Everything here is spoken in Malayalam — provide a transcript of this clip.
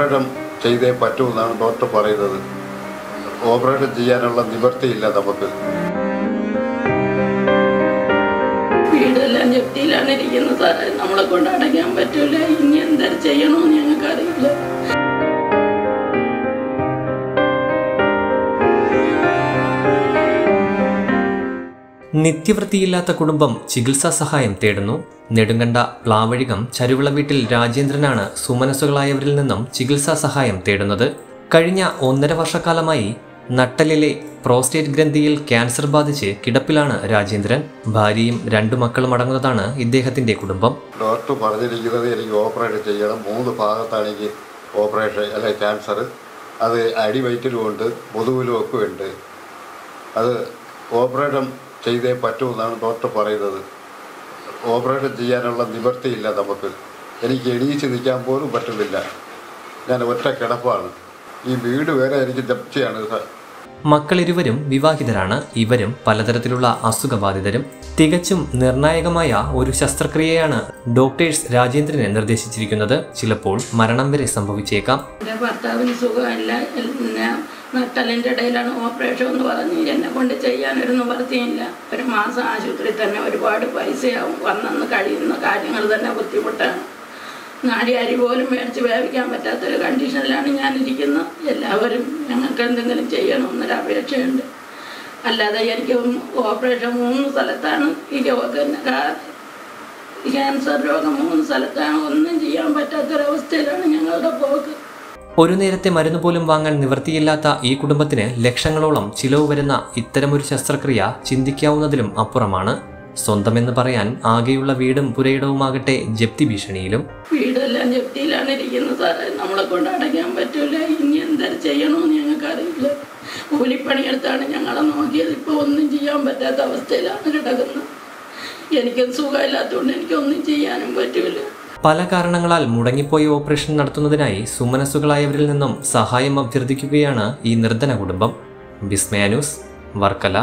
ഓപ്പറേഷൻ ചെയ്തേ പറ്റൂ എന്നാണ് ഡോക്ടർ പറയുന്നത്. ഓപ്പറേഷൻ ചെയ്യാനുള്ള നിവൃത്തിയില്ല നമുക്ക്. വീടെല്ലാം ജപ്തിയിലാണ് ഇരിക്കുന്നത് സാറേ. നമ്മളെ കൊണ്ട് അടയ്ക്കാൻ പറ്റൂല. ഇനി എന്താ ചെയ്യണമെന്ന് ഞങ്ങൾക്ക് അറിയില്ല. നിത്യവൃത്തിയില്ലാത്ത കുടുംബം ചികിത്സാ സഹായം തേടുന്നു. നെടുങ്കണ്ട പ്ലാവഴികം ചരുവിള വീട്ടിൽ രാജേന്ദ്രനാണ് സുമനസ്സുകളായവരിൽ നിന്നും ചികിത്സാ സഹായം തേടുന്നത്. കഴിഞ്ഞ 1.5 വർഷക്കാലമായി നട്ടലിലെ പ്രോസ്റ്റേറ്റ് ഗ്രന്ഥിയിൽ ക്യാൻസർ ബാധിച്ച് കിടപ്പിലാണ് രാജേന്ദ്രൻ. ഭാര്യയും 2 മക്കളും അടങ്ങുന്നതാണ് ഇദ്ദേഹത്തിന്റെ കുടുംബം. ഡോക്ടർ പറഞ്ഞിരിക്കുന്നത് എനിക്ക് ഓപ്പറേഷൻ ചെയ്യണം. 3 ഭാഗത്താണ് എനിക്ക് ഓപ്പറേഷൻ അല്ലെ ക്യാൻസർ. അത് അടിവയറ്റിലും ഉണ്ട്, മുതുകിലും ഒക്കെ ഉണ്ട്. അത് ഓപ്പറേഷൻ ചെയ്തേ പറ്റൂ എന്നാണ് ഡോക്ടർ പറയുന്നത്. ഓപ്പറേഷൻ ചെയ്യാനുള്ള നിവൃത്തിയില്ല നമുക്ക്. എനിക്ക് എണീച്ച് നിൽക്കാൻ പോലും പറ്റുന്നില്ല. ഞാൻ ഒറ്റ കിടപ്പാണ്. ഈ വീട് വേറെ എനിക്ക് ജപ്തിയാണ്. മക്കളിരുവരും വിവാഹിതരാണ്. ഇവരും പലതരത്തിലുള്ള അസുഖബാധിതരും. തികച്ചും നിർണായകമായ ഒരു ശസ്ത്രക്രിയയാണ് ഡോക്ടേഴ്സ് രാജേന്ദ്രനെ നിർദ്ദേശിച്ചിരിക്കുന്നത്. ചിലപ്പോൾ മരണം വരെ സംഭവിച്ചേക്കാം. ഭർത്താവിന് സുഖമല്ല, നട്ടലിൻ്റെ ഇടയിലാണ് ഓപ്പറേഷൻ എന്ന് പറഞ്ഞ് എന്നെ കൊണ്ട് ചെയ്യാനൊരു നിവൃത്തിയില്ല. 1 മാസം ആശുപത്രിയിൽ തന്നെ ഒരുപാട് പൈസയാവും. വന്നെന്ന് കഴിയുന്ന കാര്യങ്ങൾ തന്നെ ബുദ്ധിമുട്ടാണ്. നാടി പോലും മേടിച്ച് വേവിക്കാൻ പറ്റാത്തൊരു കണ്ടീഷനിലാണ് ഞാനിരിക്കുന്നത്. എല്ലാവരും ഞങ്ങൾക്ക് എന്തെങ്കിലും ചെയ്യണമെന്നൊരു അപേക്ഷയുണ്ട്. അല്ലാതെ എനിക്ക് ഓപ്പറേഷൻ 3 സ്ഥലത്താണ് ഈ ക്യാൻസർ രോഗം 3 സ്ഥലത്താണ്. ഒന്നും ചെയ്യാൻ പറ്റാത്തൊരവസ്ഥയിലാണ് ഞങ്ങളുടെ പോക്ക്. ഒരു നേരത്തെ മരുന്ന് പോലും വാങ്ങാൻ നിവൃത്തിയില്ലാത്ത ഈ കുടുംബത്തിന് ലക്ഷങ്ങളോളം ചിലവ് വരുന്ന ഇത്തരമൊരു ശസ്ത്രക്രിയ ചിന്തിക്കാവുന്നതിലും അപ്പുറമാണ്. സ്വന്തമെന്ന് പറയാൻ ആകെയുള്ള വീടും പുരയിടവുമാകട്ടെ ജപ്തി ഭീഷണിയിലും. വീടെല്ലാം ജപ്തിയിലാണ് ഇരിക്കുന്നത് സാറേ. നമ്മളെ കൊണ്ട് അടയ്ക്കാൻ പറ്റൂല. ഇനി എന്താ ചെയ്യണമെന്ന് ഞങ്ങൾക്ക് അറിയില്ല. കൂലിപ്പണിയെടുത്താണ് ഞങ്ങളെ നോക്കിയത്. ഇപ്പോൾ ഒന്നും ചെയ്യാൻ പറ്റാത്ത അവസ്ഥയിലാണ് കിടക്കുന്നത്. എനിക്കത് സുഖമില്ലാത്തതുകൊണ്ട് എനിക്കൊന്നും ചെയ്യാനും പറ്റൂല. പല കാരണങ്ങളാൽ മുടങ്ങിപ്പോയ ഓപ്പറേഷൻ നടത്തുന്നതിനായി സുമനസ്സുകളായവരിൽ നിന്നും സഹായം അഭ്യർത്ഥിക്കുകയാണ് ഈ നിർധന കുടുംബം. വിസ്മയ ന്യൂസ്, വർക്കല.